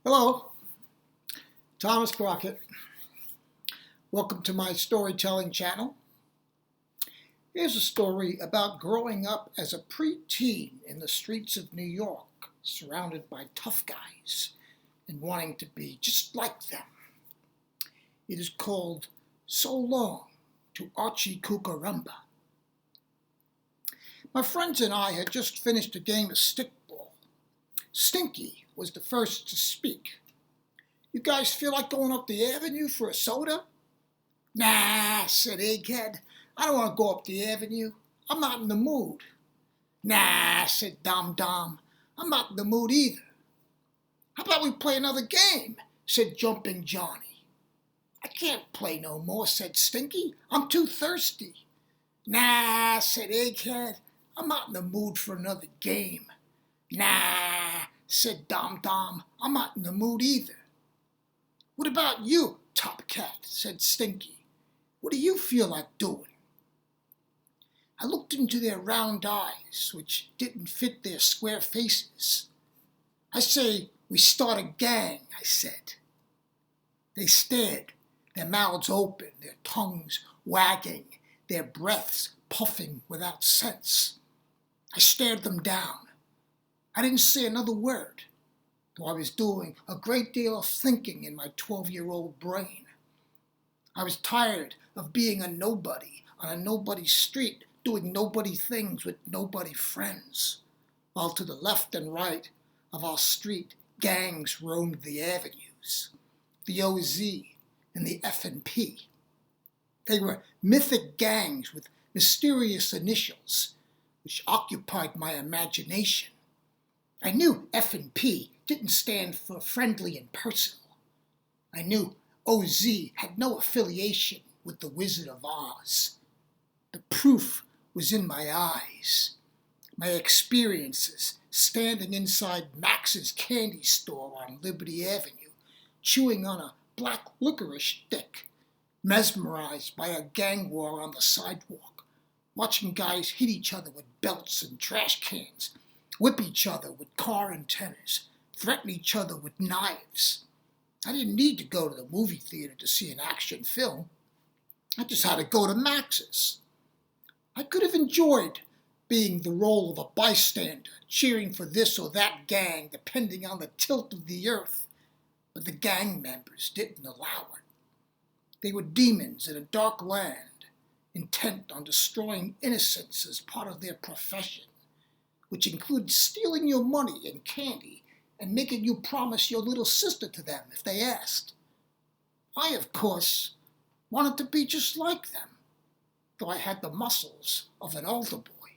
Hello, Thomas Crockett. Welcome to my storytelling channel. Here's a story about growing up as a preteen in the streets of New York, surrounded by tough guys and wanting to be just like them. It is called So Long to Archie Coocarumba. My friends and I had just finished a game of stickball. Stinky was the first to speak. "You guys feel like going up the avenue for a soda?" "Nah," said Egghead. "I don't want to go up the avenue. I'm not in the mood." "Nah," said Dom Dom. "I'm not in the mood either." "How about we play another game?" said Jumping Johnny. "I can't play no more," said Stinky. "I'm too thirsty." "Nah," said Egghead. "I'm not in the mood for another game." "Nah," said Dom Dom. "I'm not in the mood either." "What about you, Top Cat?" said Stinky. "What do you feel like doing?" I looked into their round eyes, which didn't fit their square faces. "I say we start a gang," I said. They stared, their mouths open, their tongues wagging, their breaths puffing without sense. I stared them down. I didn't say another word, though I was doing a great deal of thinking in my 12-year-old brain. I was tired of being a nobody on a nobody street, doing nobody things with nobody friends, while to the left and right of our street, gangs roamed the avenues, the OZ and the F&P. They were mythic gangs with mysterious initials, which occupied my imagination. I knew F&P didn't stand for friendly and personal. I knew OZ had no affiliation with the Wizard of Oz. The proof was in my eyes. My experiences standing inside Max's candy store on Liberty Avenue, chewing on a black licorice stick, mesmerized by a gang war on the sidewalk, watching guys hit each other with belts and trash cans, whip each other with car antennas, threaten each other with knives. I didn't need to go to the movie theater to see an action film. I just had to go to Max's. I could have enjoyed being the role of a bystander, cheering for this or that gang, depending on the tilt of the earth, but the gang members didn't allow it. They were demons in a dark land, intent on destroying innocence as part of their profession, which included stealing your money and candy and making you promise your little sister to them if they asked. I, of course, wanted to be just like them, though I had the muscles of an altar boy.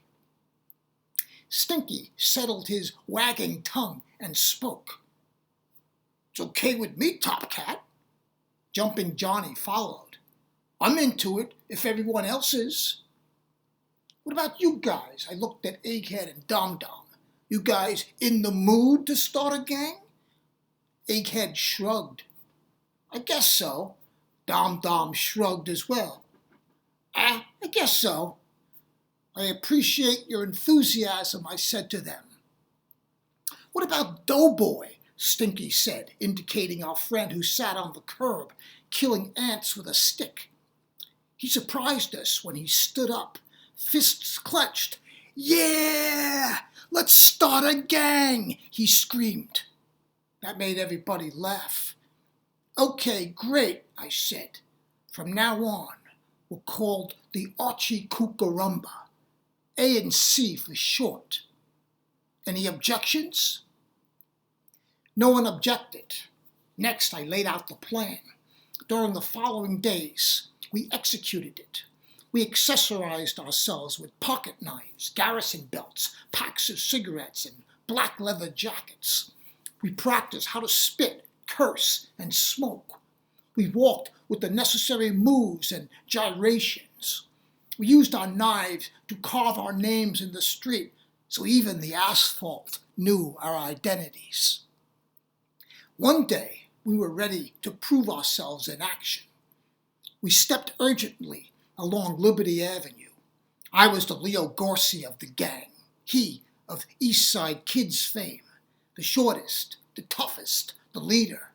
Stinky settled his wagging tongue and spoke. "It's okay with me, Top Cat." Jumping Johnny followed. "I'm into it if everyone else is." "What about you guys?" I looked at Egghead and Dom Dom. "You guys in the mood to start a gang?" Egghead shrugged. "I guess so." Dom Dom shrugged as well. I guess so." "I appreciate your enthusiasm," I said to them. "What about Doughboy?" Stinky said, indicating our friend who sat on the curb, killing ants with a stick. He surprised us when he stood up, fists clenched. "Yeah! Let's start a gang!" he screamed. That made everybody laugh. "Okay, great," I said. "From now on, we're called the Archie Coocarumba. A and C for short. Any objections?" No one objected. Next, I laid out the plan. During the following days, we executed it. We accessorized ourselves with pocket knives, garrison belts, packs of cigarettes, and black leather jackets. We practiced how to spit, curse, and smoke. We walked with the necessary moves and gyrations. We used our knives to carve our names in the street, so even the asphalt knew our identities. One day, we were ready to prove ourselves in action. We stepped urgently along Liberty Avenue. I was the Leo Gorcey of the gang, he of East Side Kids fame, the shortest, the toughest, the leader,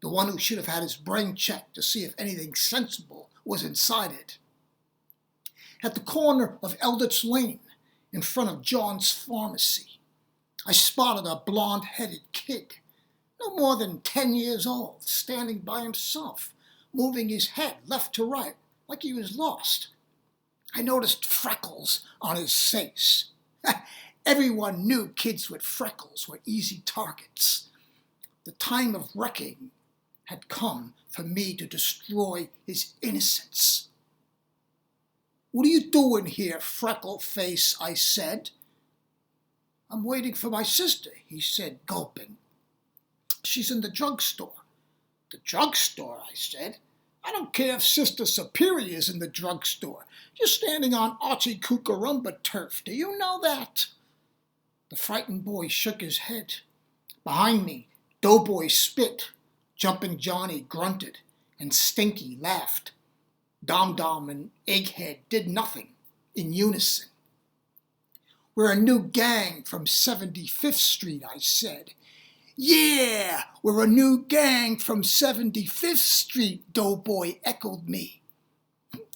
the one who should have had his brain checked to see if anything sensible was inside it. At the corner of Eldritch Lane, in front of John's pharmacy, I spotted a blonde-headed kid, no more than 10 years old, standing by himself, moving his head left to right, like he was lost. I noticed freckles on his face. Everyone knew kids with freckles were easy targets. The time of wrecking had come for me to destroy his innocence. "What are you doing here, freckle face?" I said. "I'm waiting for my sister," he said, gulping. "She's in the drugstore." "The drugstore?" I said. "I don't care if Sister Superior's in the drugstore. You're standing on Archie Coocarumba turf. Do you know that?" The frightened boy shook his head. Behind me, Doughboy spit, Jumping Johnny grunted, and Stinky laughed. Dom-Dom and Egghead did nothing, in unison. "We're a new gang from 75th Street, I said. "Yeah, we're a new gang from 75th Street, Doughboy echoed me.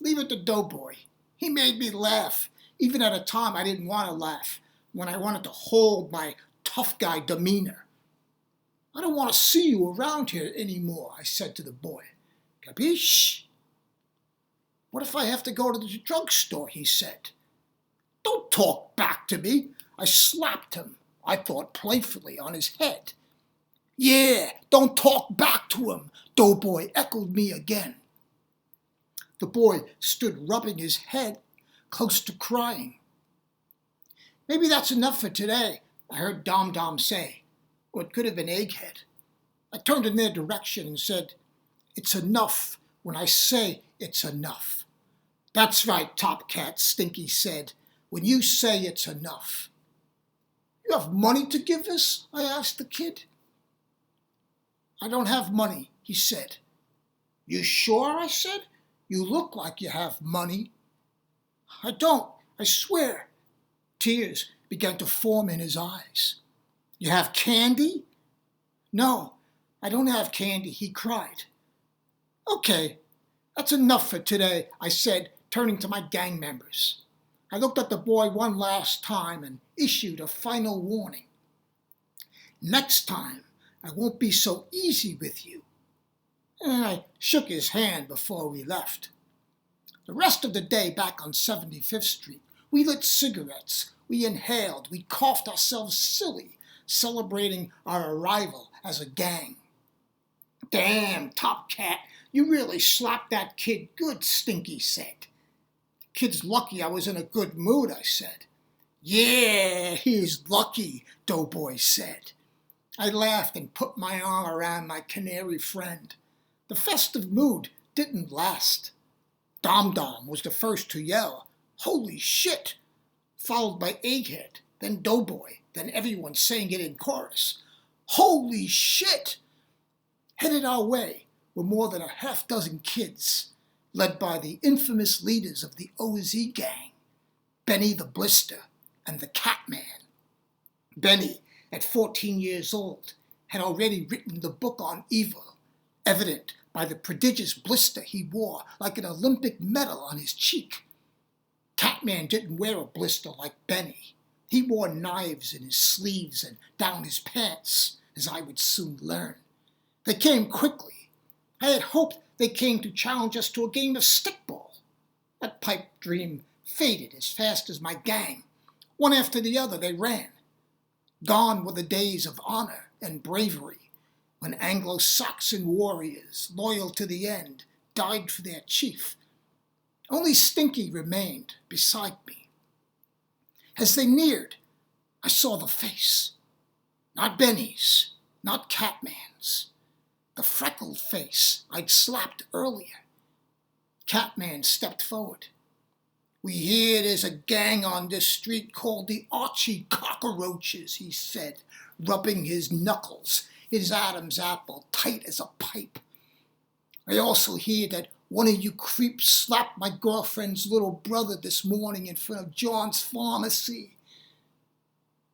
Leave it to Doughboy. He made me laugh, even at a time I didn't want to laugh, when I wanted to hold my tough guy demeanor. "I don't want to see you around here anymore," I said to the boy. "Capiche?" "What if I have to go to the drugstore?" he said. "Don't talk back to me." I slapped him, I thought playfully, on his head. "Yeah, don't talk back to him," Doughboy echoed me again. The boy stood rubbing his head, close to crying. "Maybe that's enough for today," I heard Dom-Dom say, or it could have been Egghead. I turned in their direction and said, "It's enough when I say it's enough." "That's right, Top Cat," Stinky said, "when you say it's enough." "You have money to give us?" I asked the kid. "I don't have money," he said. "You sure?" I said. "You look like you have money." "I don't, I swear." Tears began to form in his eyes. "You have candy?" "No, I don't have candy," he cried. "Okay, that's enough for today," I said, turning to my gang members. I looked at the boy one last time and issued a final warning. "Next time, I won't be so easy with you." And I shook his hand before we left. The rest of the day back on 75th Street, we lit cigarettes, we inhaled, we coughed ourselves silly, celebrating our arrival as a gang. "Damn, Top Cat, you really slapped that kid good," Stinky said. "Kid's lucky I was in a good mood," I said. "Yeah, he's lucky," Doughboy said. I laughed and put my arm around my canary friend. The festive mood didn't last. Dom-Dom was the first to yell, "Holy shit!" followed by Egghead, then Doughboy, then everyone saying it in chorus. "Holy shit!" Headed our way were more than a half-dozen kids, led by the infamous leaders of the OZ gang, Benny the Blister and the Catman. Benny, at 14 years old, had already written the book on evil, evident by the prodigious blister he wore like an Olympic medal on his cheek. Catman didn't wear a blister like Benny. He wore knives in his sleeves and down his pants, as I would soon learn. They came quickly. I had hoped they came to challenge us to a game of stickball. That pipe dream faded as fast as my gang. One after the other they ran. Gone were the days of honor and bravery, when Anglo-Saxon warriors, loyal to the end, died for their chief. Only Stinky remained beside me. As they neared, I saw the face. Not Benny's, not Catman's. The freckled face I'd slapped earlier. Catman stepped forward. "We hear there's a gang on this street called the Archie Cockroaches," he said, rubbing his knuckles, his Adam's apple tight as a pipe. "I also hear that one of you creeps slapped my girlfriend's little brother this morning in front of John's pharmacy."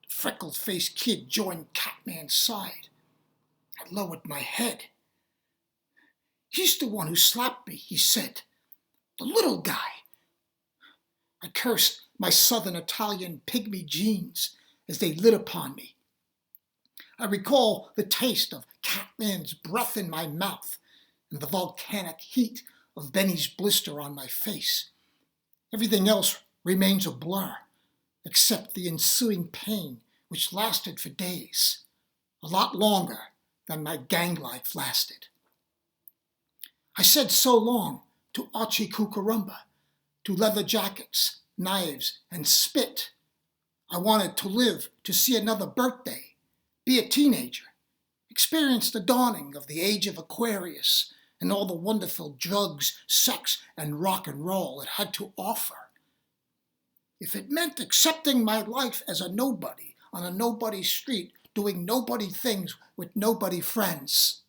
The freckled-faced kid joined Catman's side. I lowered my head. "He's the one who slapped me," he said. "The little guy." I cursed my southern Italian pygmy genes as they lit upon me. I recall the taste of Catman's breath in my mouth and the volcanic heat of Benny's blister on my face. Everything else remains a blur, except the ensuing pain, which lasted for days, a lot longer than my gang life lasted. I said so long to Archie Coocarumba, to leather jackets, knives, and spit. I wanted to live to see another birthday, be a teenager, experience the dawning of the age of Aquarius and all the wonderful drugs, sex, and rock and roll it had to offer. If it meant accepting my life as a nobody on a nobody street, doing nobody things with nobody friends,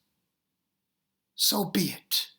so be it.